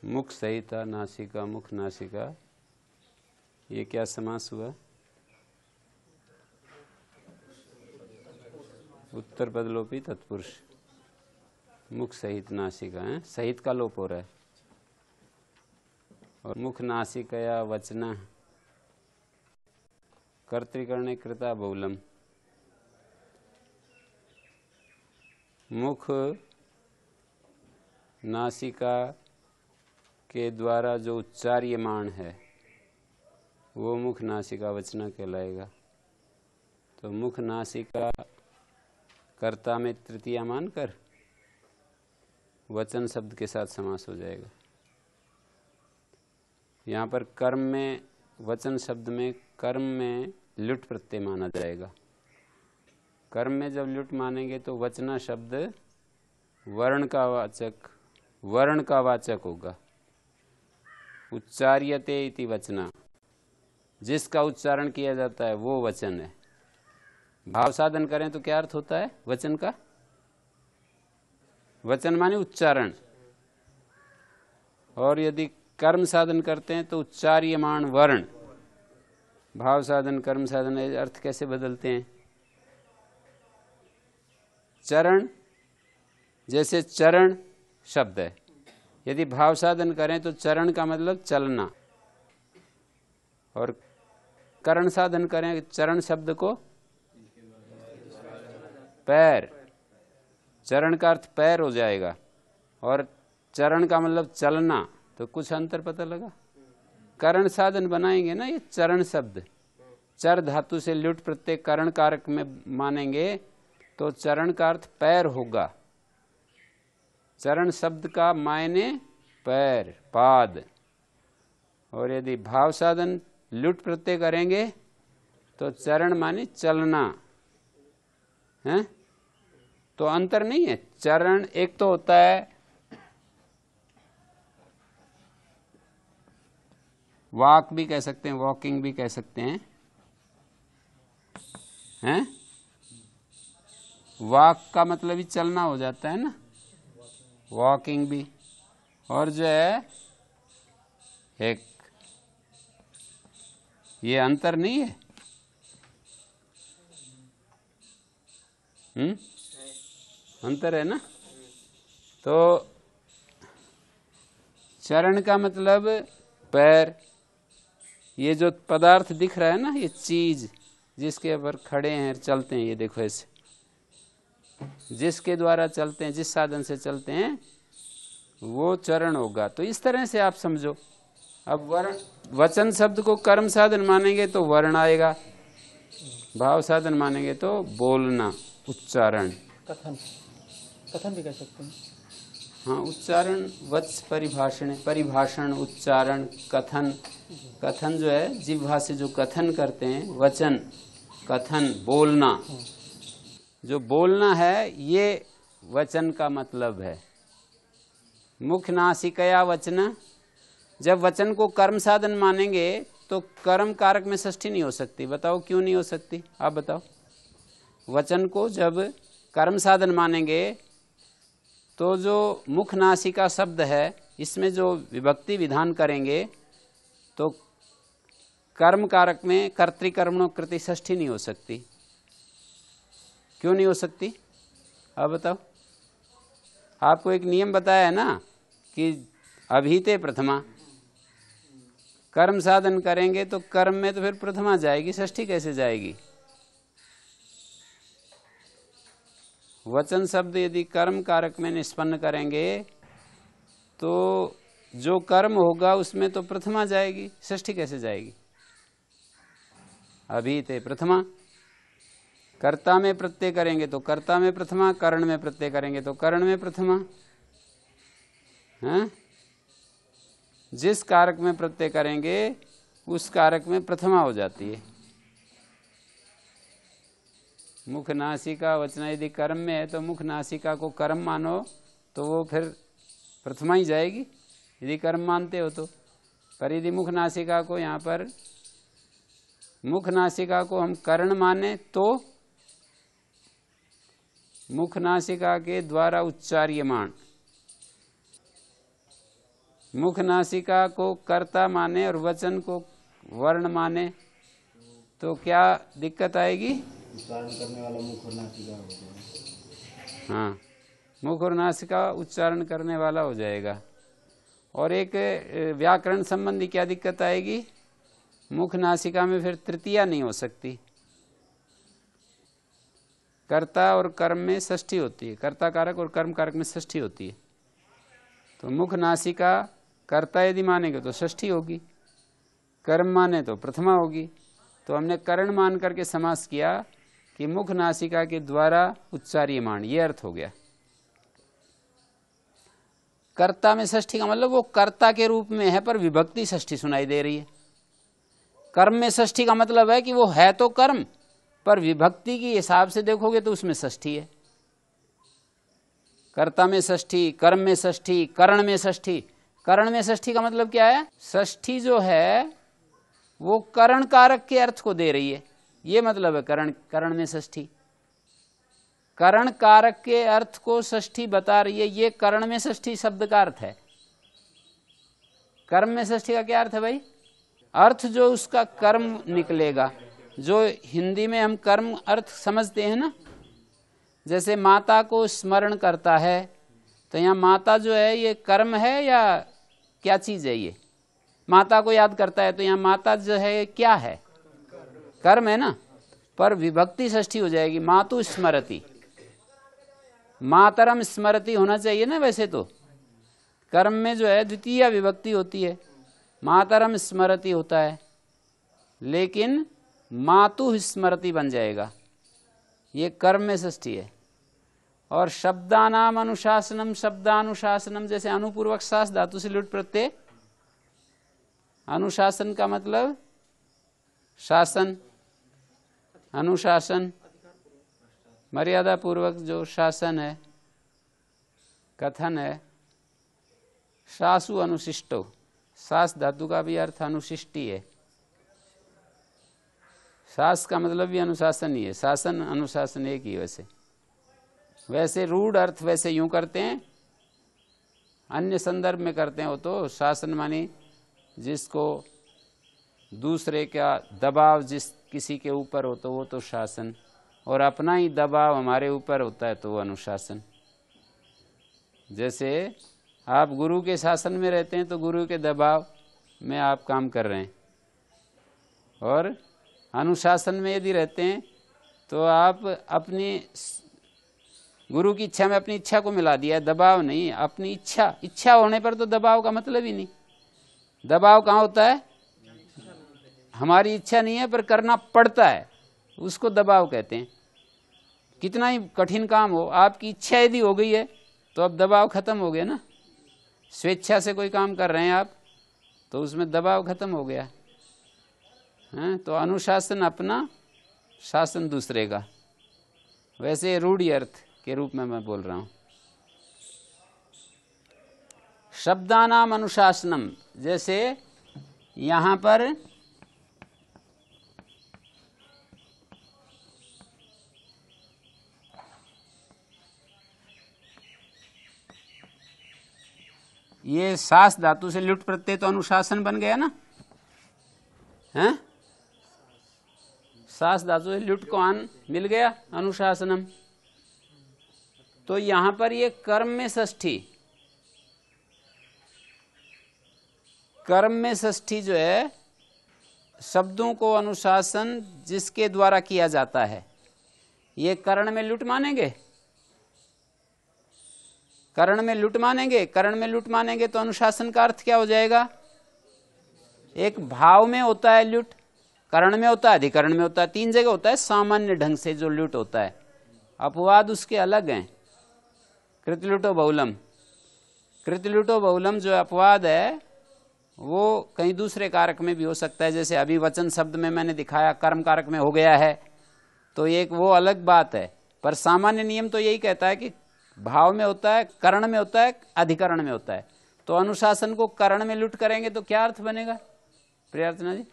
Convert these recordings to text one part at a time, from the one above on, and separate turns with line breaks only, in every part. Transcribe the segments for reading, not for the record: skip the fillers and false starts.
मुख सहिता नासिका मुख नासिका, ये क्या समास हुआ? उत्तर पदलोपी तत्पुरुष। मुख सहित नासिका है, सहित का लोप हो रहा है। और मुख नासिकया वचना कर्तृकर्णे कृता बहुलम। मुख नासिका के द्वारा जो उच्चार्यमान है वो मुख नासिका वचना कहलाएगा। तो मुख नासिका कर्ता में तृतीया मानकर वचन शब्द के साथ समास हो जाएगा। यहाँ पर कर्म में, वचन शब्द में कर्म में लुट प्रत्यय माना जाएगा। कर्म में जब लुट मानेंगे तो वचना शब्द वर्ण का वाचक होगा। उच्चार्यते इति वचना, जिसका उच्चारण किया जाता है वो वचन है। भाव साधन करें तो क्या अर्थ होता है वचन का? वचन माने उच्चारण। और यदि कर्म साधन करते हैं तो उच्चार्यमाण वर्ण। भाव साधन कर्म साधन अर्थ कैसे बदलते हैं? चरण, जैसे चरण शब्द है, यदि भाव साधन करें तो चरण का मतलब चलना, और करण साधन करें चरण शब्द को पैर, चरण का अर्थ पैर हो जाएगा, और चरण का मतलब चलना। तो कुछ अंतर पता लगा? करण साधन बनाएंगे ना ये चरण शब्द, चर धातु से लुट प्रत्यय करण कारक में मानेंगे तो चरण का अर्थ पैर होगा। चरण शब्द का मायने पैर, पाद। और यदि भाव साधन लुट प्रत्यय करेंगे तो चरण माने चलना है। तो अंतर नहीं है। चरण एक तो होता है वॉक भी कह सकते हैं, वॉकिंग भी कह सकते हैं, हैं? वॉक का मतलब ही चलना हो जाता है ना, वॉकिंग भी। और जो है एक, ये अंतर नहीं है। अंतर है ना। तो चरण का मतलब पैर, ये जो पदार्थ दिख रहा है ना, ये चीज जिसके ऊपर खड़े हैं चलते हैं, ये देखो ऐसे, जिसके द्वारा चलते हैं, जिस साधन से चलते हैं वो चरण होगा। तो इस तरह से आप समझो। अब वर्ण, वचन शब्द को कर्म साधन मानेंगे तो वर्ण आएगा, भाव साधन मानेंगे तो बोलना, उच्चारण।
कथन भी कह सकते हैं।
हाँ, उच्चारण वत्स परिभाषण उच्चारण कथन। कथन जो है जिह्वा से जो कथन करते हैं, वचन कथन बोलना। जो बोलना है ये वचन का मतलब है। मुख नासिकया वचना, जब वचन को कर्म साधन मानेंगे तो कर्म कारक में षष्ठी नहीं हो सकती। बताओ क्यों नहीं हो सकती? आप बताओ। वचन को जब कर्म साधन मानेंगे तो जो मुख नासिका शब्द है इसमें जो विभक्ति विधान करेंगे तो कर्म कारक में कर्तृकर्मणों कृति षष्ठी नहीं हो सकती। क्यों नहीं हो सकती? अब बताओ। आपको एक नियम बताया है ना कि अभीते प्रथमा, कर्म साधन करेंगे तो कर्म में तो फिर प्रथमा जाएगी, षष्ठी कैसे जाएगी? वचन शब्द यदि कर्म कारक में निष्पन्न करेंगे तो जो कर्म होगा उसमें तो प्रथमा जाएगी, षष्ठी कैसे जाएगी? अभीते प्रथमा। कर्ता में प्रत्यय करेंगे तो कर्ता में प्रथमा, करण में प्रत्यय करेंगे तो करण में प्रथमा। हैं? जिस कारक में प्रत्यय करेंगे उस कारक में प्रथमा हो जाती है। मुख नासिका वचना यदि कर्म में है तो मुख नासिका को कर्म मानो तो वो फिर प्रथमा ही जाएगी यदि कर्म मानते हो तो। पर यदि मुख नासिका को, यहाँ पर मुख नासिका को हम करण माने तो मुख नासिका के द्वारा उच्चार्यमान, मुख नासिका को कर्ता माने और वचन को वर्ण माने तो क्या दिक्कत आएगी?
उच्चारण करने वाला मुख और नासिका हो जाएगा।
हाँ, मुख और नासिका उच्चारण करने वाला हो जाएगा। और एक व्याकरण संबंधी क्या दिक्कत आएगी? मुख नासिका में फिर तृतीया नहीं हो सकती। कर्ता और कर्म में षष्ठी होती है, कर्ता कारक और कर्म कारक में षष्ठी होती है। तो मुख नासिका कर्ता यदि मानेंगे तो षष्ठी होगी, कर्म माने तो प्रथमा होगी। तो हमने करण मान करके समास किया कि मुख नासिका के द्वारा उच्चार्यमाण, ये अर्थ हो गया। कर्ता में षष्ठी का मतलब वो कर्ता के रूप में है पर विभक्ति षष्ठी सुनाई दे रही है। कर्म में षष्ठी का मतलब है कि वो है तो कर्म पर विभक्ति की हिसाब से देखोगे तो उसमें षष्ठी है। कर्ता में षष्ठी, कर्म में षष्ठी, करण में षष्ठी। करण में षष्ठी का मतलब क्या है? षष्ठी जो है वो करण कारक के अर्थ को दे रही है, ये मतलब है करण में षष्ठी। करण कारक के अर्थ को षष्ठी बता रही है, ये करण में षष्ठी शब्द का अर्थ है। कर्म में षष्ठी का क्या अर्थ है भाई? अर्थ जो उसका कर्म निकलेगा, जो हिंदी में हम कर्म अर्थ समझते हैं ना, जैसे माता को स्मरण करता है, तो यहाँ माता जो है ये कर्म है या क्या चीज है? ये माता को याद करता है तो यहाँ माता जो है क्या है? कर्म है ना, पर विभक्ति षष्ठी हो जाएगी, मातु स्मरति। मातरम स्मरति होना चाहिए ना, वैसे तो कर्म में जो है द्वितीय विभक्ति होती है, मातरम स्मरति होता है, लेकिन मातु स्मरति बन जाएगा, ये कर्म में षष्ठी है। और शब्दानाम अनुशासनम, शब्दानुशासनम, जैसे अनुपूर्वक शास धातु से लुट प्रत्यय। अनुशासन का मतलब शासन, अनुशासन मर्यादा पूर्वक जो शासन है, कथन है। शासु अनुशिष्टो, शास धातु का भी अर्थ अनुशिष्टि है। शास का मतलब भी अनुशासन ही है, शासन अनुशासन एक ही। वैसे रूढ़ अर्थ वैसे यूं करते हैं, अन्य संदर्भ में करते हैं वो तो शासन मानी जिसको दूसरे का दबाव जिस किसी के ऊपर हो तो वो तो शासन, और अपना ही दबाव हमारे ऊपर होता है तो वो अनुशासन। जैसे आप गुरु के शासन में रहते हैं तो गुरु के दबाव में आप काम कर रहे हैं, और अनुशासन में यदि रहते हैं तो आप अपनी गुरु की इच्छा में अपनी इच्छा को मिला दिया है, दबाव नहीं, अपनी इच्छा। इच्छा होने पर तो दबाव का मतलब ही नहीं। दबाव कहाँ होता है? हमारी इच्छा नहीं है पर करना पड़ता है, उसको दबाव कहते हैं। कितना ही कठिन काम हो, आपकी इच्छा यदि हो गई है तो अब दबाव खत्म हो गया ना। स्वेच्छा से कोई काम कर रहे हैं आप तो उसमें दबाव खत्म हो गया है। तो अनुशासन अपना, शासन दूसरे का। वैसे रूढ़ि अर्थ के रूप में मैं बोल रहा हूं। शब्दानाम अनुशासनम, जैसे यहां पर ये सास धातु से लुट प्रत्यय तो अनुशासन बन गया ना, हैं? सास धातु से लुट को आन मिल गया, अनुशासनम। तो यहां पर ये कर्म में षष्ठी, कर्म में षष्ठी जो है, शब्दों को अनुशासन जिसके द्वारा किया जाता है, ये करण में लुट मानेंगे। करण में लुट मानेंगे, करण में लुट मानेंगे तो अनुशासन का अर्थ क्या हो जाएगा? एक भाव में होता है लुट, करण में होता है, अधिकरण में होता है, तीन जगह होता है सामान्य ढंग से जो लुट होता है। अपवाद उसके अलग हैं। कृतलुटो बहुलम, कृतलुटो बहुलम जो अपवाद है वो कहीं दूसरे कारक में भी हो सकता है। जैसे अभी वचन शब्द में मैंने दिखाया कर्म कारक में हो गया है, तो एक वो अलग बात है। पर सामान्य नियम तो यही कहता है कि भाव में होता है, करण में होता है, अधिकरण में होता है। तो अनुशासन को करण में लुट करेंगे तो क्या अर्थ बनेगा प्रियार्चना जी?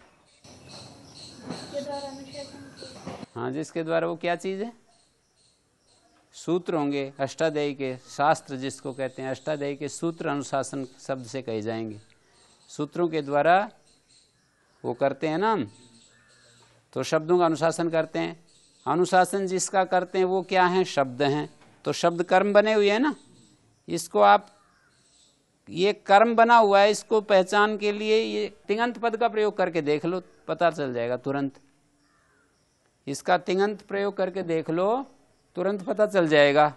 हाँ, जिसके द्वारा वो क्या चीज है? सूत्र होंगे अष्टाध्यायी के, शास्त्र जिसको कहते हैं अष्टाध्यायी के सूत्र अनुशासन शब्द से कहे जाएंगे। सूत्रों के द्वारा वो करते हैं ना हम, तो शब्दों का अनुशासन करते हैं। अनुशासन जिसका करते हैं वो क्या है? शब्द हैं। तो शब्द कर्म बने हुए हैं ना, इसको आप ये कर्म बना हुआ है, इसको पहचान के लिए ये तिङंत पद का प्रयोग करके देख लो, पता चल जाएगा तुरंत। इसका तिङंत प्रयोग करके देख लो, तुरंत पता चल जाएगा।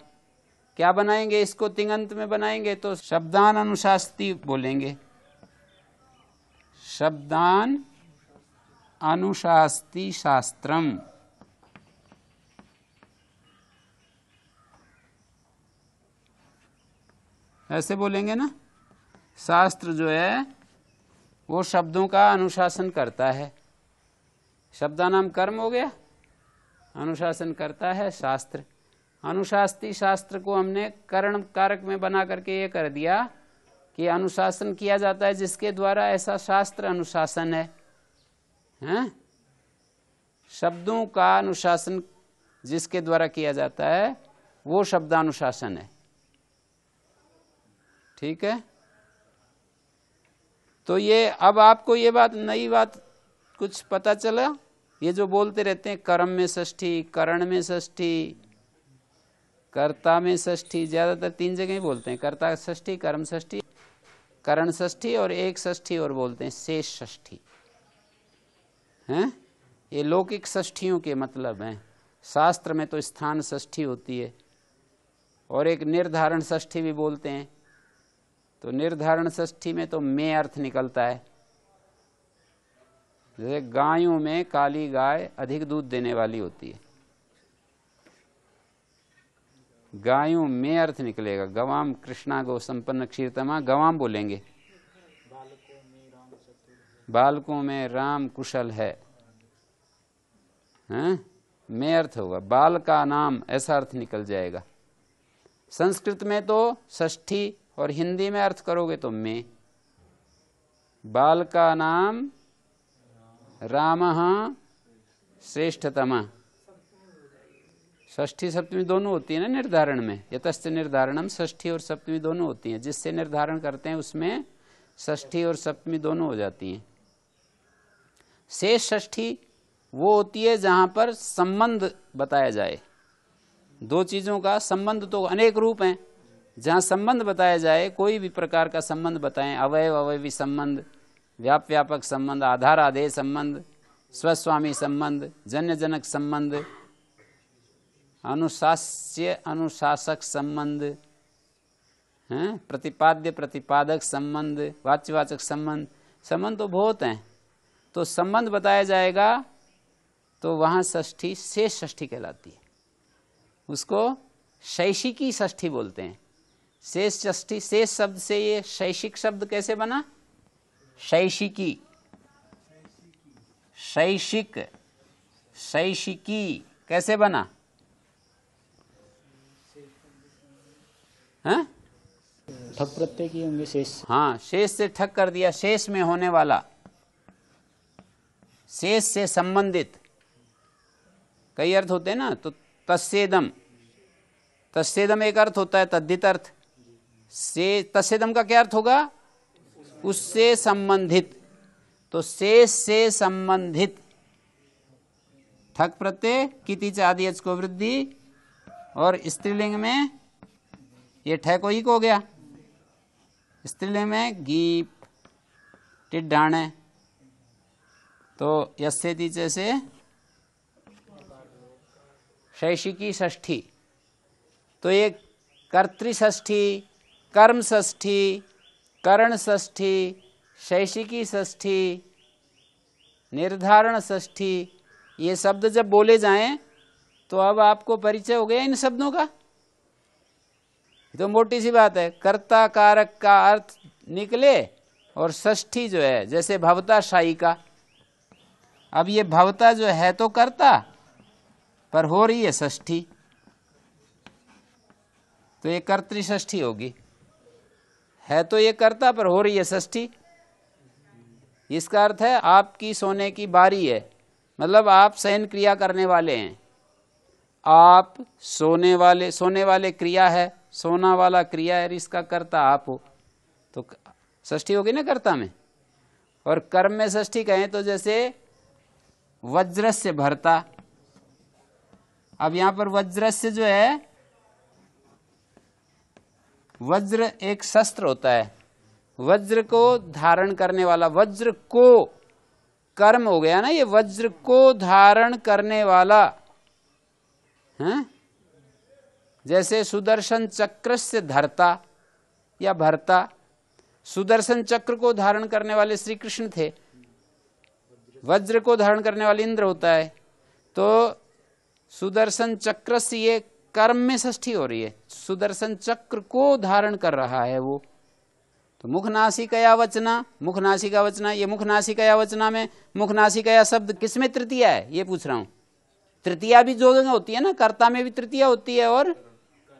क्या बनाएंगे इसको? तिङंत में बनाएंगे तो शब्दान अनुशास्ति बोलेंगे। शब्दान अनुशास्ति शास्त्रम। ऐसे बोलेंगे ना। शास्त्र जो है वो शब्दों का अनुशासन करता है। शब्दानाम कर्म हो गया, अनुशासन करता है शास्त्र। अनुशास्ति शास्त्र को हमने करण कारक में बना करके ये कर दिया कि अनुशासन किया जाता है जिसके द्वारा ऐसा शास्त्र अनुशासन है। हैं? शब्दों का अनुशासन जिसके द्वारा किया जाता है वो शब्दानुशासन है। ठीक है। तो ये अब आपको ये बात, नई बात कुछ पता चला। ये जो बोलते रहते हैं कर्म में षष्ठी, करण में षष्ठी, कर्ता में षष्ठी, ज्यादातर 3 जगह ही बोलते हैं, कर्ता षष्ठी, कर्म षष्ठी, करण षष्ठी और एक षष्ठी और बोलते हैं शेष षष्ठी। हैं? ये लौकिक षष्ठियों के मतलब हैं। शास्त्र में तो स्थान षष्ठी होती है और एक निर्धारण षष्ठी भी बोलते हैं। तो निर्धारण षष्ठी में तो में अर्थ निकलता है। जैसे गायों में काली गाय अधिक दूध देने वाली होती है, गायों में अर्थ निकलेगा। गवाम कृष्णा गौ संपन्न क्षीरतमा, गवाम बोलेंगे। बालकों में राम कुशल है, हैं? में अर्थ होगा। बाल का नाम, ऐसा अर्थ निकल जाएगा। संस्कृत में तो षष्ठी और हिंदी में अर्थ करोगे तो में। बाल का नाम रामः श्रेष्ठतमा। षष्ठी सप्तमी दोनों होती है ना निर्धारण में। यतश्च निर्धारणम, षष्ठी और सप्तमी दोनों होती हैं। जिससे निर्धारण करते हैं उसमें षष्ठी और सप्तमी दोनों हो जाती हैं। शेष षष्ठी वो होती है जहां पर संबंध बताया जाए। दो चीजों का संबंध तो अनेक रूप हैं। जहां संबंध बताया जाए, कोई भी प्रकार का संबंध बताएं, अवयव अवयवी संबंध, व्याप व्यापक संबंध, आधार आधेय संबंध, स्वस्वामी संबंध, जन्य जनक संबंध, अनुशास्य अनुशासक संबंध, प्रतिपाद्य प्रतिपादक संबंध, वाच्यवाचक संबंध, संबंध तो बहुत हैं। तो संबंध बताया जाएगा तो वहां षष्ठी शेष षष्ठी कहलाती है। उसको शैशिकी षष्ठी बोलते हैं। शेष षष्ठी, शेष शब्द से ये शैशिक शब्द कैसे बना? शैशिकी, शैशिक, शैशिकी कैसे बना? हैं?
ठक प्रत्यय की होंगे शेष।
हाँ, शेष से ठक कर दिया। शेष में होने वाला, शेष से संबंधित कई अर्थ होते हैं ना। तो तस्सेदम, तस्सेदम एक अर्थ होता है, तद्धित अर्थ से। तस्सेदम का क्या अर्थ होगा? उससे संबंधित। तो शेष से संबंधित। ठक प्रत्यय किति च आदि को वृद्धि, और स्त्रीलिंग में ये ठय को ही हो गया। स्त्रीलिंग में गीप टिड्ढाणे, तो यस्येति च से शैशिकी षष्ठी। तो ये कर्तृ षष्ठी, कर्म षष्ठी, करण षष्ठी, शैशिकी षष्ठी, निर्धारण षष्ठी, ये शब्द जब बोले जाएं तो अब आपको परिचय हो गया इन शब्दों का। तो मोटी सी बात है, कर्ता कारक का अर्थ निकले और षष्ठी जो है, जैसे भवता शाही का। अब ये भवता जो है तो कर्ता, पर हो रही है षष्ठी, तो ये कर्तृ षष्ठी होगी। है तो ये कर्ता, पर हो रही है षष्ठी। इसका अर्थ है आपकी सोने की बारी है, मतलब आप शयन क्रिया करने वाले हैं। आप सोने वाले क्रिया है, सोना वाला क्रिया है, इसका कर्ता आप हो, तो षष्ठी होगी ना कर्ता में। और कर्म में षष्ठी कहें तो जैसे वज्रस्य भरता। अब यहां पर वज्रस्य जो है, वज्र एक शस्त्र होता है, वज्र को धारण करने वाला, वज्र को कर्म हो गया ना ये, वज्र को धारण करने वाला है। जैसे सुदर्शन चक्र से धरता या भरता, सुदर्शन चक्र को धारण करने वाले श्री कृष्ण थे, वज्र को धारण करने वाले इंद्र होता है। तो सुदर्शन चक्र से ये कर्म में षष्ठी हो रही है, सुदर्शन चक्र को धारण कर रहा है वो। तो मुखनासिकया वचना, मुखनासिका वचना, ये मुखनासिकया वचना में मुखनासिकया शब्द किसमें तृतीया है ये पूछ रहा हूं। तृतीया भी दो जगह होती है ना, कर्ता में भी तृतीया होती है और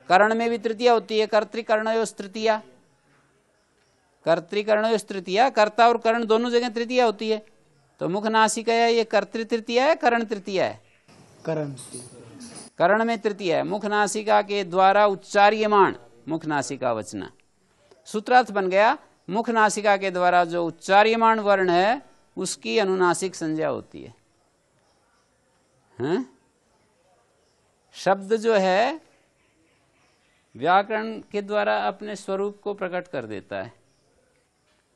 करण में भी तृतीया होती है। कर्तृकर्णयोस् तृतीया, कर्तृकर्णयोस् तृतीया, कर्ता और करण दोनों जगह तृतीया होती है। तो मुखनासिकया ये कर्तृ तृतीया है, करण तृतीया है? करण में तृतीया है। मुखनासिका के द्वारा उच्चार्यमाण मुखनासिका वचना, सूत्रार्थ बन गया मुखनासिका के द्वारा जो उच्चार्यमाण वर्ण है उसकी अनुनासिक संज्ञा होती है। शब्द जो है व्याकरण के द्वारा अपने स्वरूप को प्रकट कर देता है।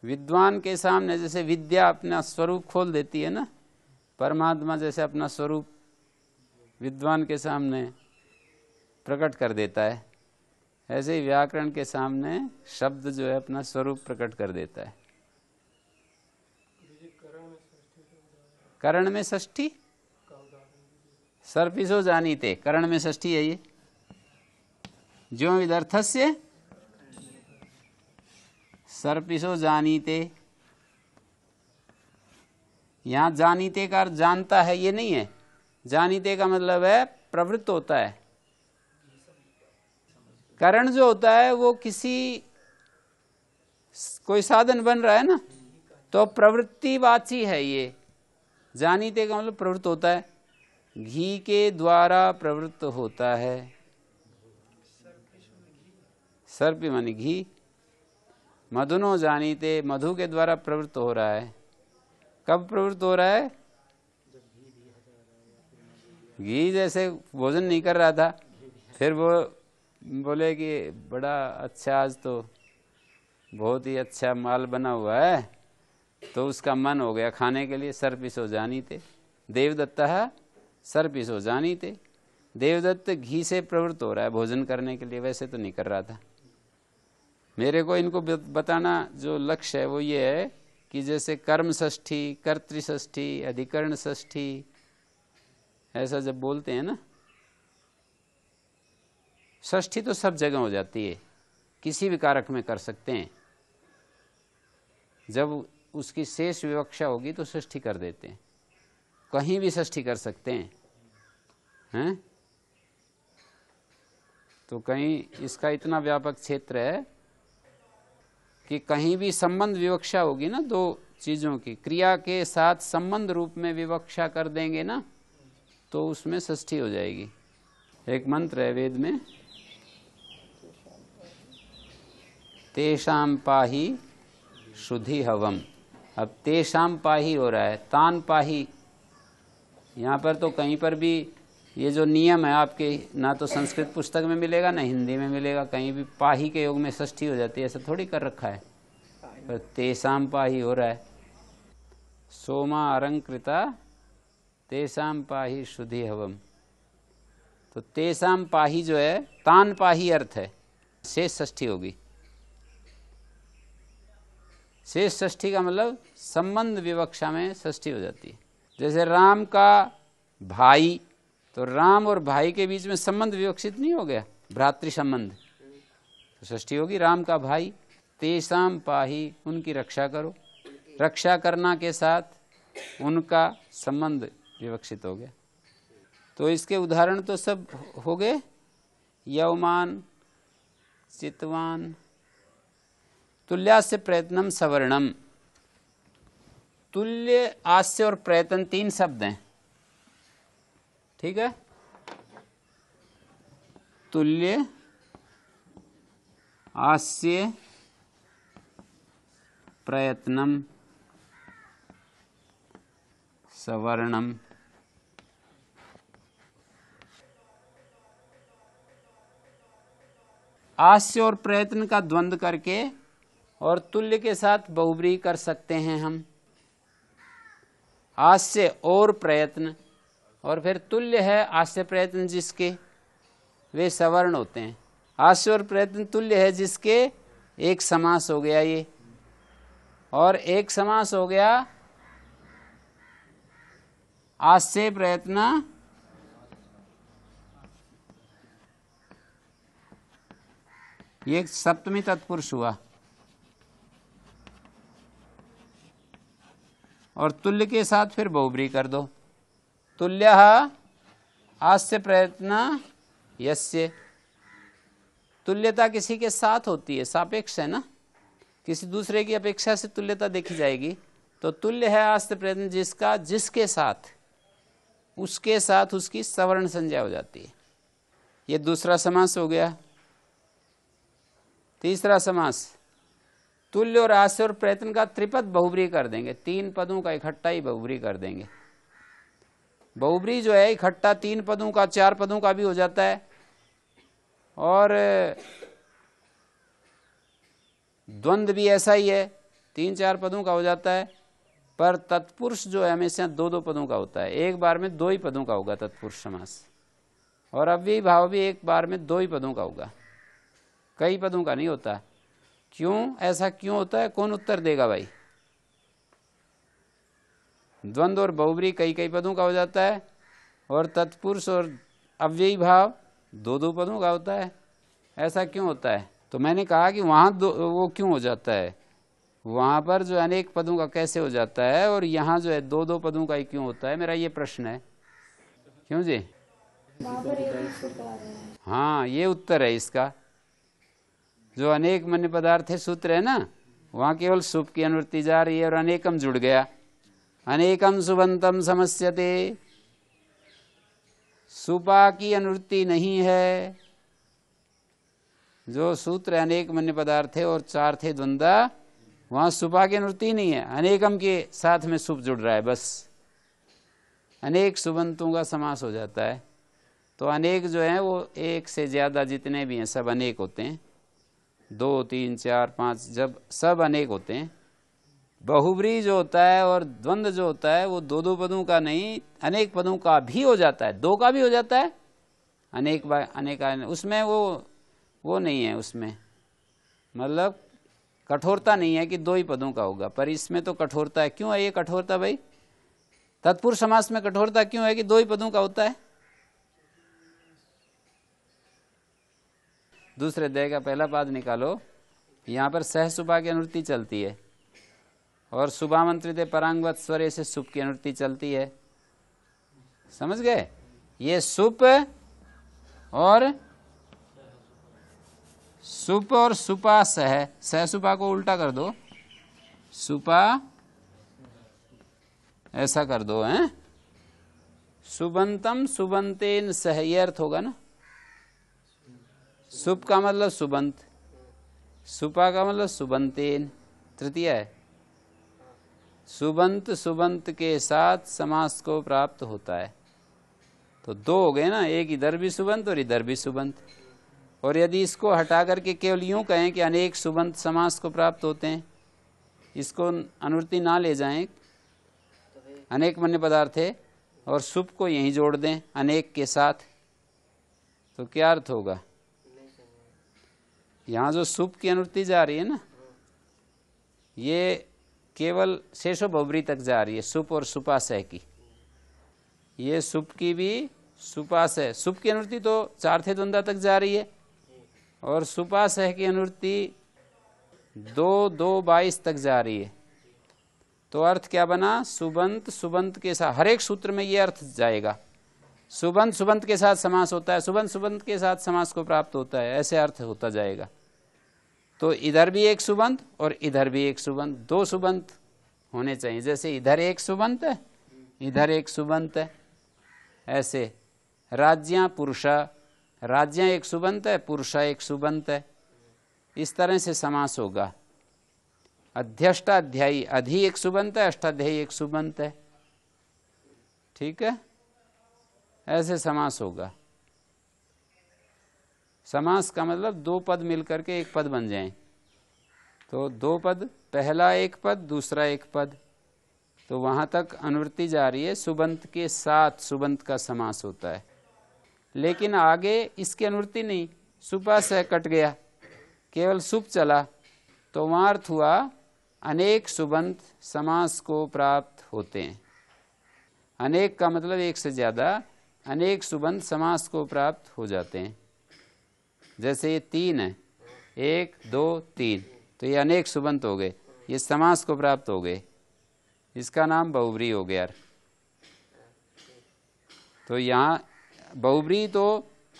विद्वान के सामने जैसे विद्या अपना स्वरूप खोल देती है ना, परमात्मा जैसे अपना स्वरूप विद्वान के सामने प्रकट कर देता है, ऐसे ही व्याकरण के सामने शब्द जो है अपना स्वरूप प्रकट कर देता है। करण में षष्ठी, सर्पिसो जानीते, करण में षष्ठी है ये। ज्यों विदर्थस्य सर्पिसो जानीते, यहां जानीते का अर्थ जानता है ये नहीं है, जानीते का मतलब है प्रवृत्त होता है। करण जो होता है वो किसी कोई साधन बन रहा है ना, तो प्रवृत्तिवाची है ये। जानीते का मतलब प्रवृत्त होता है, घी के द्वारा प्रवृत्त होता है। सर्पि मानी घी, मधुनो जानीते, मधु के द्वारा प्रवृत्त हो रहा है। कब प्रवृत्त हो रहा है? घी जैसे भोजन नहीं कर रहा था, फिर वो बोले कि बड़ा अच्छा आज तो बहुत ही अच्छा माल बना हुआ है, तो उसका मन हो गया खाने के लिए। सर्पिसो जानीते, देवदत्तः सर्पिसो जानीते, देवदत्त घी से प्रवृत्त हो रहा है भोजन करने के लिए, वैसे तो नहीं कर रहा था। मेरे को इनको बताना जो लक्ष्य है वो ये है कि जैसे कर्म षष्ठी, कर्तृ षष्ठी, अधिकरण षष्ठी, ऐसा जब बोलते हैं ना, षष्ठी तो सब जगह हो जाती है, किसी भी कारक में कर सकते हैं। जब उसकी शेष विवक्षा होगी तो षष्ठी कर देते हैं, कहीं भी षष्ठी कर सकते हैं। तो कहीं इसका इतना व्यापक क्षेत्र है कि कहीं भी संबंध विवक्षा होगी ना, दो चीजों की क्रिया के साथ संबंध रूप में विवक्षा कर देंगे ना, तो उसमें षष्ठी हो जाएगी। एक मंत्र है वेद में, तेषाम पाही शुद्धि हवम। अब तेषाम पाही हो रहा है, तान पाही। यहाँ पर तो कहीं पर भी ये जो नियम है आपके, ना तो संस्कृत पुस्तक में मिलेगा ना हिंदी में मिलेगा, कहीं भी पाही के योग में षष्ठी हो जाती है, ऐसा थोड़ी कर रखा है। पर तेषाम पाही हो रहा है। सोमा अलंकृता तेषाम पाही शुद्धि हवम। तो तेषाम पाही जो है तान पाही अर्थ है, शेष षष्ठी होगी। शेष षष्ठी का मतलब संबंध विवक्षा में षष्ठी हो जाती है। जैसे राम का भाई, तो राम और भाई के बीच में संबंध विवक्षित नहीं हो गया, भ्रातृ संबंध, तो षष्ठी होगी राम का भाई। तेषाम पाही, उनकी रक्षा करो, रक्षा करना के साथ उनका संबंध विवक्षित हो गया। तो इसके उदाहरण तो सब हो गए, यवमान, चितवान। तुल्यास्य प्रयत्नम सवर्णम, तुल्य, आस्य और प्रयत्न तीन शब्द हैं, ठीक है। तुल्य आस्य प्रयत्नम सवर्णम। आस्य और प्रयत्न का द्वंद्व करके और तुल्य के साथ बहुब्रीहि कर सकते हैं हम। आस्य और प्रयत्न, और फिर तुल्य है आस्य प्रयत्न जिसके, वे सवर्ण होते हैं। आस्य और प्रयत्न तुल्य है जिसके एक समास हो गया ये, और एक समास हो गया आस्य प्रयत्न ये सप्तमी तत्पुरुष हुआ, और तुल्य के साथ फिर बहुब्रीहि कर दो। तुल्यः आस्य प्रयत्न यस्य। तुल्यता किसी के साथ होती है, सापेक्ष है ना, किसी दूसरे की अपेक्षा से तुल्यता देखी जाएगी। तो तुल्य है आस्य प्रयत्न जिसका, जिसके साथ, उसके साथ उसकी सवर्ण संज्ञा हो जाती है। ये दूसरा समास हो गया। तीसरा समास, तुल्य और आस्य और प्रयत्न का त्रिपद बहुब्रीहि कर देंगे, तीन पदों का इकट्ठा ही बहुब्रीहि कर देंगे। बहुब्रीहि जो है इकट्ठा तीन पदों का, चार पदों का भी हो जाता है, और द्वंद्व भी ऐसा ही है, तीन चार पदों का हो जाता है। पर तत्पुरुष जो है हमेशा दो दो पदों का होता है, एक बार में दो ही पदों का होगा तत्पुरुष समास। और अव्ययी भाव भी एक बार में दो ही पदों का होगा, कई पदों का नहीं होता। क्यों ऐसा क्यों होता है, कौन उत्तर देगा भाई? द्वंद्व और बहुब्रीहि कई कई पदों का हो जाता है, और तत्पुरुष और अव्ययी भाव दो दो पदों का होता है। ऐसा क्यों होता है? तो मैंने कहा कि वहाँ वो क्यों हो जाता है, वहाँ पर जो अनेक पदों का कैसे हो जाता है, और यहाँ जो है दो दो पदों का ही क्यों होता है, मेरा ये प्रश्न है। क्यों जी? हाँ, ये उत्तर है इसका। जो अनेक मन्य पदार्थ है सूत्र है ना, वहाँ केवल सुप की अनुवृत्ति जा रही है और अनेकम जुड़ गया। अनेकम सुबंतम समस्यते, सुपा की अनुवृत्ति नहीं है। जो सूत्र अनेक मन्य पदार्थ है और चार थे द्वंद्व, वहाँ सुपा की अनुवृत्ति नहीं है, अनेकम के साथ में सुप जुड़ रहा है, बस अनेक सुबंतों का समास हो जाता है। तो अनेक जो है वो एक से ज्यादा जितने भी हैं सब अनेक होते हैं, दो तीन चार पांच, जब सब अनेक होते हैं। बहुब्रीहि जो होता है और द्वंद्व जो होता है वो दो दो पदों का नहीं, अनेक पदों का भी हो जाता है, दो का भी हो जाता है, अनेक उसमें वो नहीं है, उसमें मतलब कठोरता नहीं है कि दो ही पदों का होगा। पर इसमें तो कठोरता है। क्यों है ये कठोरता भाई? तत्पुरुष समास में कठोरता क्यों है कि दो ही पदों का होता है? दूसरे अध्याय का पहला पाद निकालो, यहाँ पर सह सुपा की अनुवृत्ति चलती है, और सुभामंत्रित परांगवत स्वरे से सुप की अनुवृत्ति चलती है। समझ गए? ये सुप और सुपा सह, सह सुपा को उल्टा कर दो, सुपा ऐसा कर दो, हैं? सुबंतम सुबंतेन सह, ये अर्थ होगा ना। सुप का मतलब सुबंत, सुपा का मतलब सुबंतेन, तृतीय है। सुबंत सुबंत के साथ समास को प्राप्त होता है। तो दो हो गए ना, एक इधर भी सुबंत और इधर भी सुबंत। और यदि इसको हटा करके केवल यूं कहें कि अनेक सुबंत समास को प्राप्त होते हैं, इसको अनुवृत्ति ना ले जाएं, अनेक मन्य पदार्थ है, और सुप को यहीं जोड़ दें अनेक के साथ, तो क्या अर्थ होगा? यहाँ जो सुप की अनुवृत्ति जा रही है ना, ये केवल शेषो बहुब्रीहि तक जा रही है, सुप और सुपासह की। ये सुप की भी सुपासह, सुप की अनुवृत्ति तो चार थे द्वंद्व तक जा रही है, और सुपासह की अनुवृत्ति 2-2-22 तक जा रही है। तो अर्थ क्या बना? सुबंत सुबंत के साथ, हर एक सूत्र में ये अर्थ जाएगा। सुबंत सुबंत के साथ समास होता है, सुबंत सुबंत के साथ समास को प्राप्त होता है, ऐसे अर्थ होता जाएगा। तो इधर भी एक सुबंत और इधर भी एक सुबंत, दो सुबंत होने चाहिए। जैसे इधर एक सुबंत है, इधर एक सुबंत है, ऐसे राज्या पुरुषा, राज्य एक सुबंत है, पुरुष एक सुबंत है। इस तरह से समास होगा। अध्यष्टाध्यायी, अधि एक सुबंत है, अष्टाध्यायी एक सुबंत है। ठीक है, ऐसे समास होगा। समास का मतलब दो पद मिलकर के एक पद बन जाएं। तो दो पद, पहला एक पद, दूसरा एक पद, तो वहां तक अनुवृत्ति जा रही है। सुबंत के साथ सुबंत का समास होता है। लेकिन आगे इसकी अनुवृत्ति नहीं, सुपा से कट गया, केवल सुप चला, तो वहां अर्थ हुआ अनेक सुबंत समास को प्राप्त होते हैं। अनेक का मतलब एक से ज्यादा, अनेक सुबंत समास को प्राप्त हो जाते हैं। जैसे ये तीन है, 1 2 3, तो ये अनेक सुबंत हो गए, ये समास को प्राप्त हो गए। इसका नाम बहुब्री हो गया। तो यहाँ बहुब्री तो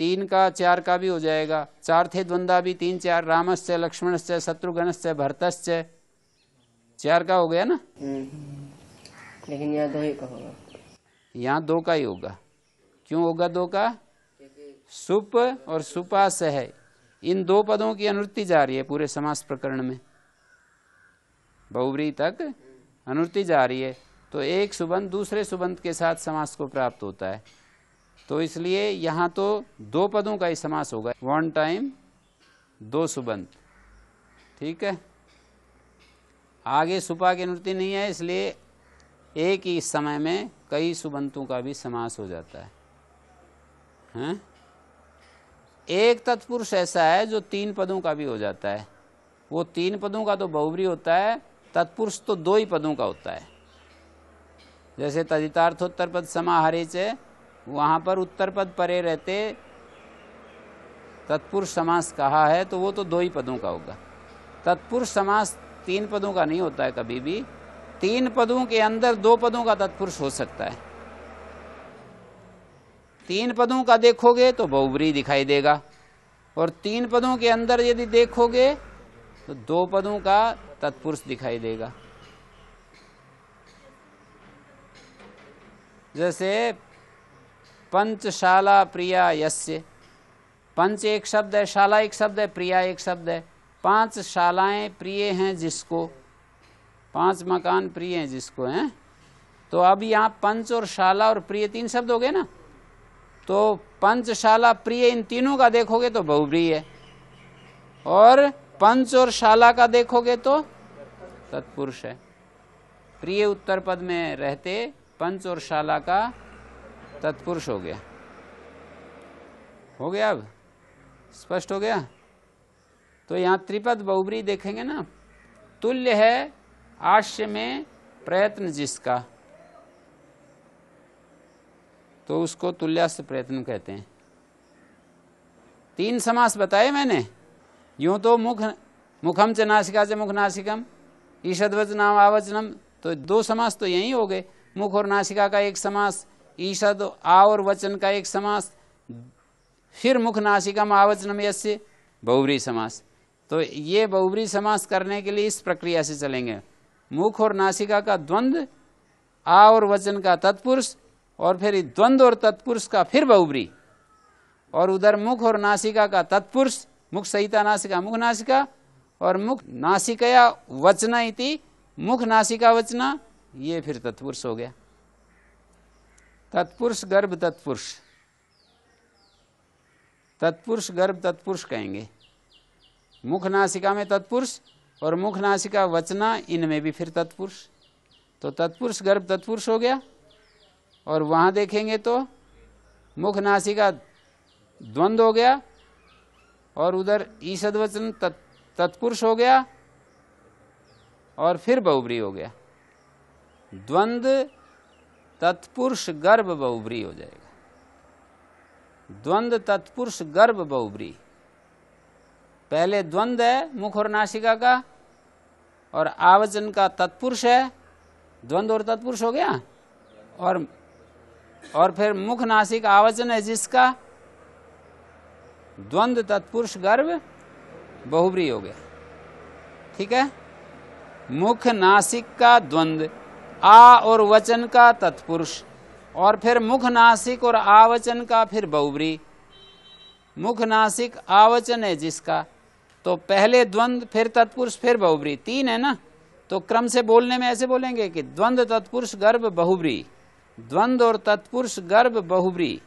3 का 4 का भी हो जाएगा। 4 थे द्वंद्वा भी, 3 4, रामश्च लक्ष्मणश्च शत्रुघ्नश्च भरतश्च, 4 का हो गया ना।
लेकिन यहाँ 2 ही का होगा।
यहाँ 2 का ही होगा। क्यों होगा 2 का? सुप और सुपास है, इन 2 पदों की अनुवृत्ति जा रही है पूरे समास प्रकरण में। बहुब्री तक अनुवृत्ति जा रही है, तो एक सुबंत दूसरे सुबंत के साथ समास को प्राप्त होता है। तो इसलिए यहाँ तो 2 पदों का ही समास होगा, 1 टाइम 2 सुबंत। ठीक है, आगे सुपा की अनुवृत्ति नहीं है, इसलिए एक ही समय में कई सुबंतों का भी समास हो जाता है। हैं? एक तत्पुरुष ऐसा है जो 3 पदों का भी हो जाता है। वो 3 पदों का तो बहुब्री होता है, तत्पुरुष तो 2 ही पदों का होता है। जैसे तदितार्थोत्तर पद समाहारे च, वहां पर उत्तर पद परे रहते तत्पुरुष समास कहा है, तो वो तो 2 ही पदों का होगा। तत्पुरुष समास 3 पदों का नहीं होता है कभी भी। 3 पदों के अंदर 2 पदों का तत्पुरुष हो सकता है। 3 पदों का देखोगे तो बहुब्री दिखाई देगा, और 3 पदों के अंदर यदि देखोगे तो 2 पदों का तत्पुरुष दिखाई देगा। जैसे पंचशाला प्रिया यस्य, पंच एक शब्द है, शाला एक शब्द है, प्रिया एक शब्द है। 5 शालाएं प्रिय हैं जिसको, 5 मकान प्रिय हैं जिसको, हैं। तो अब यहाँ पंच और शाला और प्रिय 3 शब्द हो गए ना। तो पंचशाला प्रिय, इन तीनों का देखोगे तो बहुब्री है, और पंच और शाला का देखोगे तो तत्पुरुष है। प्रिय उत्तर पद में रहते पंच और शाला का तत्पुरुष हो गया। हो गया, अब स्पष्ट हो गया। तो यहाँ त्रिपद बहुब्री देखेंगे ना। तुल्य है आश्य में प्रयत्न जिसका, तो उसको तुल्यास्य प्रयत्न कहते हैं। 3 समास बताए मैंने। यूं तो मुखम च नासिका च मुख नासिकम, ईषद्वच नाम आवचनम, तो 2 समास तो यही हो गए। मुख और नासिका का एक समास, ईषद आ और वचन का एक समास, फिर मुख नासिकम आवचनम यस्य बहुब्री समास। तो ये बहुब्री समास करने के लिए इस प्रक्रिया से चलेंगे। मुख और नासिका का द्वंद्व, आ और वचन का तत्पुरुष, और फिर द्वंद्व और तत्पुरुष का फिर बहुब्री, और उधर मुख और नासिका का तत्पुरुष, मुख सहिता नासिका मुख नासिका, और मुख नासिकया वचना इति मुख नासिका वचना, ये फिर तत्पुरुष हो गया। तत्पुरुष गर्भ तत्पुरुष, तत्पुरुष गर्भ तत्पुरुष कहेंगे। मुख नासिका में तत्पुरुष और मुख नासिका वचना, इनमें भी फिर तत्पुरुष। तो तत्पुरुष गर्भ तत्पुरुष हो गया। और वहां देखेंगे तो मुख नासिका द्वंद्व हो गया, और उधर ईषद वचन तत्पुरुष हो गया, और फिर बहुब्री हो गया। द्वंद्व तत्पुरुष गर्भ बहुब्री हो जाएगा। द्वंद्व तत्पुरुष गर्भ बहुब्री। पहले द्वंद्व है मुख और नासिका का, और आवचन का तत्पुरुष है, द्वंद्व और तत्पुरुष हो गया। और फिर मुख नासिक आवचन है जिसका, द्वंद्व तत्पुरुष गर्भ बहुब्री हो गया। ठीक है, मुख नासिक का द्वंद्व, आ और वचन का तत्पुरुष, और फिर मुख नासिक और आवचन का फिर बहुब्री, मुख नासिक आवचन है जिसका, तो पहले द्वंद फिर तत्पुरुष फिर बहुब्री, 3 है ना, तो क्रम से बोलने में ऐसे बोलेंगे कि द्वंद तत्पुरुष गर्भ बहुब्री, द्वंद और तत्पुरुष गर्भ बहुब्री,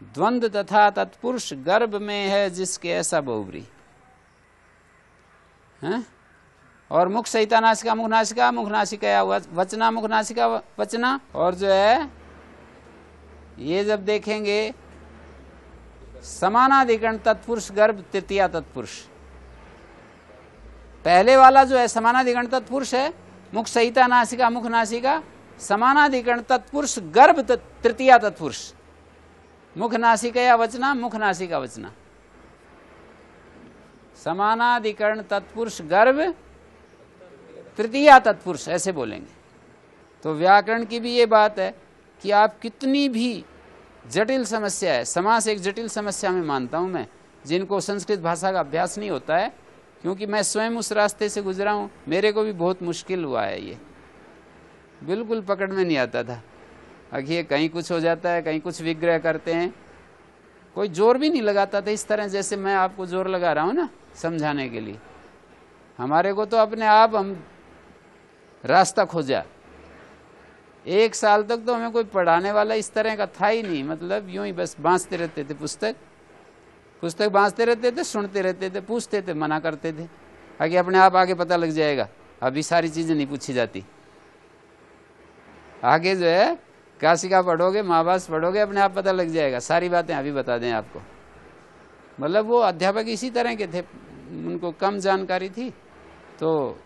द्वंद तथा तत्पुरुष गर्भ में है जिसके ऐसा बहुब्री है। और मुख सहिता नासिका मुख नासिका, मुख नासिका वचना मुख नासिका वचना। और जो है ये जब देखेंगे समानाधिकरण तत्पुरुष गर्भ तृतीया तत्पुरुष, पहले वाला जो है समानाधिकरण तत्पुरुष है, मुख सहिता नासिका मुख नासिका, समानाधिकरण तत्पुरुष गर्भ तृतीया तत्पुरुष, मुख नासिका या वचना मुख नासिका वचना, समानाधिकरण तत्पुरुष गर्भ तृतीया तत्पुरुष, ऐसे बोलेंगे। तो व्याकरण की भी ये बात है कि आप कितनी भी जटिल समस्या है, समास एक जटिल समस्या में मानता हूं मैं, जिनको संस्कृत भाषा का अभ्यास नहीं होता है, क्योंकि मैं स्वयं उस रास्ते से गुजरा हूं, मेरे को भी बहुत मुश्किल हुआ है, ये बिल्कुल पकड़ में नहीं आता था। आखिर कहीं कुछ हो जाता है, कहीं कुछ विग्रह करते हैं, कोई जोर भी नहीं लगाता था इस तरह जैसे मैं आपको जोर लगा रहा हूं ना समझाने के लिए। हमारे को तो अपने आप हम रास्ता खोजा। 1 साल तक तो हमें कोई पढ़ाने वाला इस तरह का था ही नहीं, मतलब यूं ही बस बांचते रहते थे, पुस्तक बांचते रहते थे, सुनते रहते थे, पूछते थे, मना करते थे, आगे अपने आप आगे पता लग जाएगा। अभी सारी चीजें नहीं पूछी जाती, आगे जो है काशिका पढ़ोगे, महाभाष्य पढ़ोगे, अपने आप पता लग जाएगा, सारी बातें अभी बता दें आपको। मतलब वो अध्यापक इसी तरह के थे, उनको कम जानकारी थी तो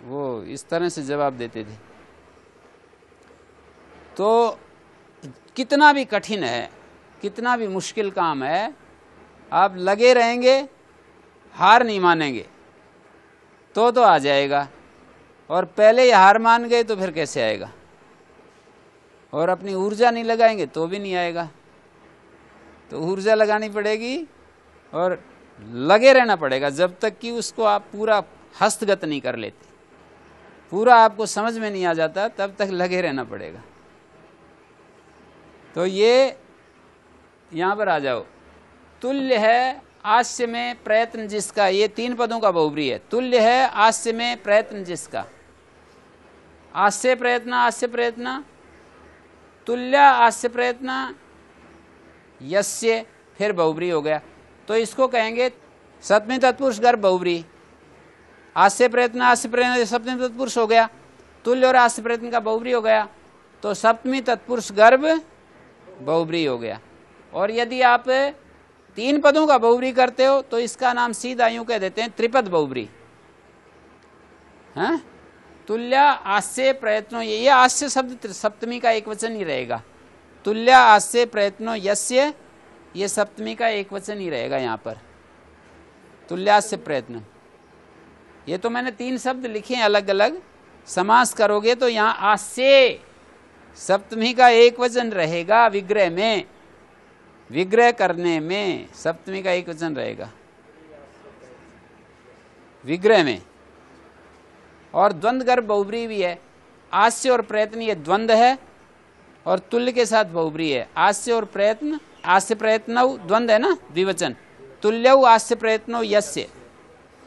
वो इस तरह से जवाब देते थे। तो कितना भी कठिन है, कितना भी मुश्किल काम है, आप लगे रहेंगे, हार नहीं मानेंगे तो आ जाएगा, और पहले ही हार मान गए तो फिर कैसे आएगा, और अपनी ऊर्जा नहीं लगाएंगे तो भी नहीं आएगा। तो ऊर्जा लगानी पड़ेगी और लगे रहना पड़ेगा जब तक कि उसको आप पूरा हस्तगत नहीं कर लेते, पूरा आपको समझ में नहीं आ जाता, तब तक लगे रहना पड़ेगा। तो ये यहां पर आ जाओ, तुल्य है आस्य में प्रयत्न जिसका, ये 3 पदों का बहुब्री है। तुल्य है आस्य में प्रयत्न जिसका, आस्य प्रयत्न आस्य प्रयत्न, तुल्य आस्य प्रयत्न यस्य, फिर बहुब्री हो गया। तो इसको कहेंगे सप्तमी तत्पुरुष गर्भ बहुब्री, आस्य प्रयत्न आस्य प्रयत्न सप्तमी तत्पुरुष हो गया, तुल्य और आस्य प्रयत्न का बहुब्री हो गया, तो सप्तमी तत्पुरुष गर्भ बहुब्री हो गया। और यदि आप 3 पदों का बहुब्री करते हो तो इसका नाम सीधा यूं कह देते हैं त्रिपद बहुब्री। हैं, तुल्य आस्य प्रयत्नो, ये आस्य शब्द सप्तमी का एक वचन ही रहेगा, तुल्य आस्य प्रयत्नो यस्य, ये सप्तमी का एक वचन ही रहेगा यहां पर, तुल्यास्य प्रयत्न। ये तो मैंने 3 शब्द लिखे हैं अलग अलग, समास करोगे तो यहां आस्य सप्तमी का एक वचन रहेगा, विग्रह में, विग्रह करने में सप्तमी का एक वचन रहेगा विग्रह में। और द्वंद गर्भ बहुब्री भी है, आस्य और प्रयत्न ये द्वंद है, और तुल्य के साथ बहुब्री है, आस्य और प्रयत्न, आस्य प्रयत्न द्वंद है ना द्विवचन, तुल्यौ आस्य प्रयत्नो यस्य,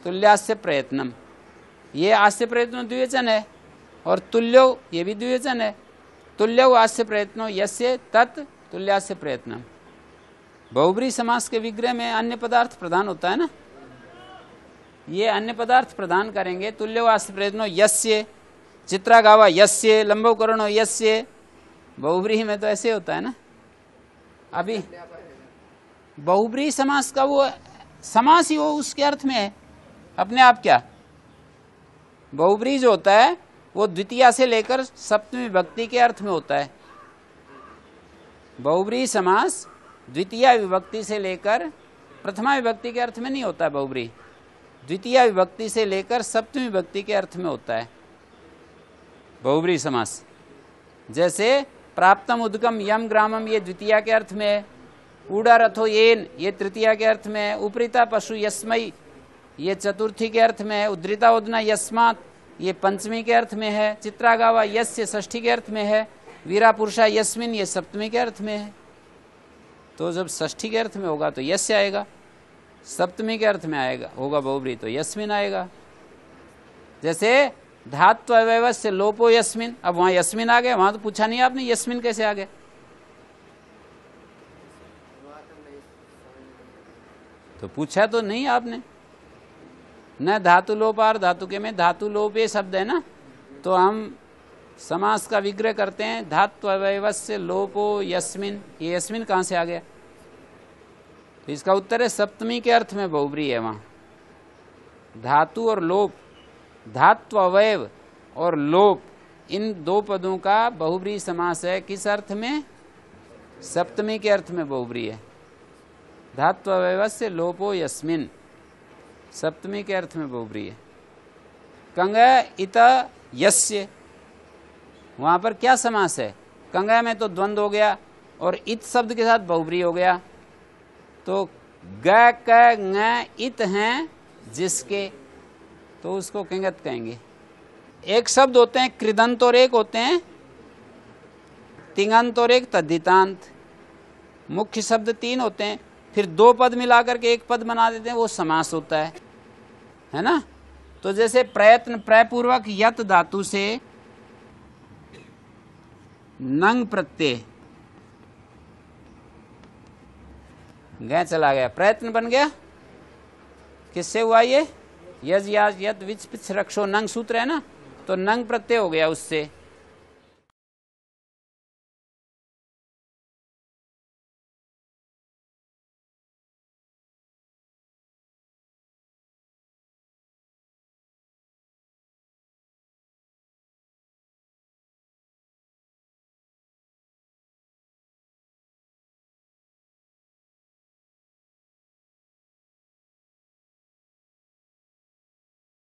तुल्यास्य प्रयत्नम, ये आस्य प्रयत्नो द्विवचन है, और तुल्यौ ये भी द्विवचन है, तुल्यौ आस्य प्रयत्नो यस्य तत् तुल्यास्य प्रयत्नम। बहुब्री समास के विग्रह में अन्य पदार्थ प्रधान होता है ना, ये अन्य पदार्थ प्रदान करेंगे, तुल्यो आस्य प्रयत्नो यस्य, चित्रा गावा यस्य, लंबो करणो यस्य, बहुब्री में तो ऐसे होता है ना। अभी बहुब्री समास का वो समास ही वो उसके अर्थ में है अपने आप, क्या बहुब्री जो होता है वो द्वितीया से लेकर सप्तमी विभक्ति के अर्थ में होता है। बहुब्री समास द्वितीया विभक्ति से लेकर प्रथमा विभक्ति के अर्थ में नहीं होता है, बहुब्री द्वितीया विभक्ति से लेकर सप्तमी विभक्ति के अर्थ में होता है बहुब्री समास। जैसे प्राप्तम उदकम यम ग्रामम, ये द्वितीया के अर्थ में है, ऊड़ा रथो येन, ये तृतीया के अर्थ में है, उपरीता पशु यस्मई, ये चतुर्थी के अर्थ में है, उद्धृता उदना यस्मात्, ये पंचमी के अर्थ में है, चित्रागावा यस्य षष्ठी के अर्थ में है, वीरा पुरुषा यस्मिन, ये सप्तमी के अर्थ में है। तो जब षष्ठी के अर्थ में होगा तो यस्य आएगा, सप्तमी के अर्थ में आएगा होगा बहुब्री तो यस्मिन आएगा। जैसे धात्व अवयव से लोपो यस्मिन, अब वहां यस्मिन आ गया, वहां तो पूछा नहीं आपने यस्मिन कैसे आ गया, तो पूछा तो नहीं आपने। न धातु लोपार धातु के में धातु लोपे शब्द है ना, तो हम समास का विग्रह करते हैं धात्व अवयव से लोपो यस्मिन, ये यस्मिन कहां से आ गया, तो इसका उत्तर है सप्तमी के अर्थ में बहुब्री है। वहां धातु और लोप, धात्व अवयव और लोप, इन दो पदों का बहुब्री समास है। किस अर्थ में, सप्तमी के अर्थ में बहुब्री है। धात्व अवयव से लोपो यस्मिन, सप्तमी के अर्थ में बहुब्री है। कंग इत यस्य, वहां पर क्या समास है, कंग में तो द्वंद्व हो गया और इत शब्द के साथ बहुब्री हो गया, तो ग क ng इत हैं जिसके, तो उसको किंगत कहेंगे। एक शब्द होते हैं कृदंत और एक होते हैं तिङंत और एक तद्धितांत। मुख्य शब्द 3 होते हैं, फिर 2 पद मिलाकर के एक पद बना देते हैं, वो समास होता है ना। तो जैसे प्रयत्न प्रयपूर्वक यत धातु से नंग प्रत्यय गए चला गया, प्रयत्न बन गया, किससे हुआ ये, यज याज यत विच पिछ रक्षो नंग सूत्र है ना, तो नंग प्रत्यय हो गया उससे,